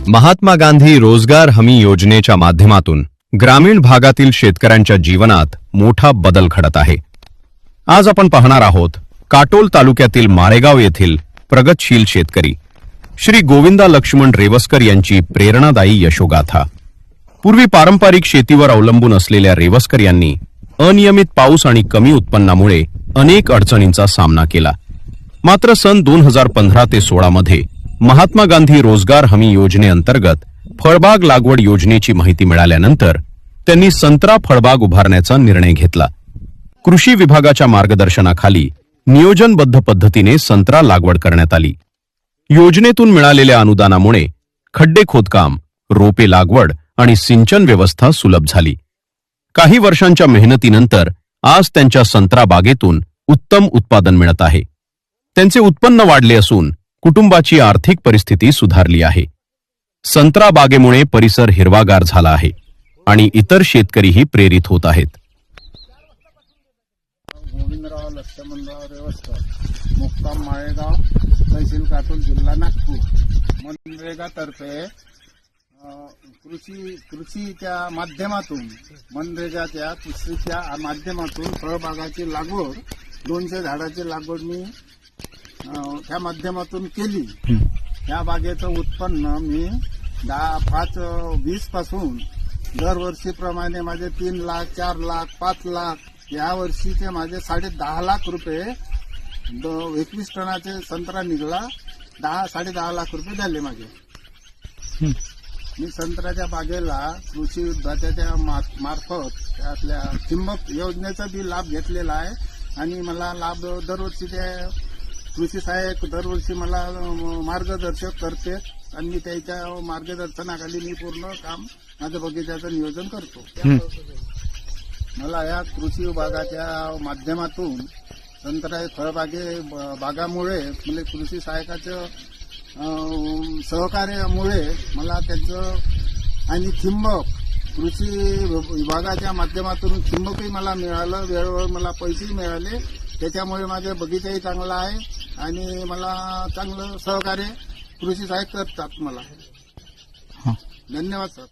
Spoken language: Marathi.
महात्मा गांधी रोजगार हमी योजनेच्या माध्यमातून ग्रामीण भागातील शेतकऱ्यांच्या जीवनात मोठा बदल घडत आहे। आज आपण पाहणार आहोत काटोल तालुक्यातील मारेगाव येथील प्रगतशील शेतकरी श्री गोविंदा लक्ष्मण रेवस्कर यांची प्रेरणादायी यशोगाथा। पूर्वी पारंपरिक शेतीवर अवलंबून असलेल्या रेवस्कर यांनी अनियमित पाऊस आणि कमी उत्पन्नामुळे अनेक अडचणींचा सामना केला। मात्र सन 2015 ते 16 मध्ये महात्मा गांधी रोजगार हमी योजनेअंतर्गत फळबाग लागवड योजनेची माहिती मिळाल्यानंतर त्यांनी संत्रा फळबाग उभारण्याचा निर्णय घेतला। कृषी विभागाच्या मार्गदर्शनाखाली नियोजनबद्ध पद्धतीने संत्रा लागवड करण्यात आली। योजनेतून मिळालेल्या अनुदानामुळे खड्डे खोदकाम, रोपे लागवड आणि सिंचन व्यवस्था सुलभ झाली। काही वर्षांच्या मेहनतीनंतर आज त्यांच्या संत्रा बागेतून उत्तम उत्पादन मिळत आहे। त्यांचे उत्पन्न वाढले असून कुटुंबाची आर्थिक परिस्थिती सुधारली आहे। संत्रा बागेमुळे परिसर हिरवागार झाला आहे आणि इतर शेतकरीही प्रेरित होत आहेत। गोविंदराव लक्ष्मणराव रेवस्कर, मुक्काम माळेगाव, तहसील काटोल, जिल्हा नागपूर। मनरेगातर्फे कृषीच्या माध्यमातून मनरेगाच्या कृषीच्या माध्यमातून फळबागाची लागवड 200 झाडाची लागवड मी त्या माध्यमातून केली। या बागेचं उत्पन्न मी 20 पासून दरवर्षीप्रमाणे माझे 3 लाख, 4 लाख, 5 लाख, या वर्षीचे माझे 10.5 लाख रुपये 21 टनाचे संत्रा निघाला। 10.5 लाख रुपये झाले माझे। मी संत्र्याच्या बागेला कृषी विभागाच्या मार्फत त्यातल्या ठिबक योजनेचा बी लाभ घेतलेला आहे आणि मला लाभ दरवर्षी ते कृषी सहाय्यक दरवर्षी मला मार्गदर्शक करते आणि मी त्याच्या मार्गदर्शनाखाली मी पूर्ण काम माझ्या बगीच्याचं नियोजन करतो। मला या कृषी विभागाच्या माध्यमातून संत्रा बागामुळे म्हणजे कृषी सहाय्यकाचं सहकार्यामुळे मला त्याचं आणि ठिबक कृषी विभागाच्या माध्यमातून ठिबकही मला मिळालं, वेळोवेळी मला पैसेही मिळाले। त्याच्यामुळे माझा बगीचाही चांगला आहे आणि मला चांगलं सहकार्य कृषी सहाय्यक करतात मला। धन्यवाद सर।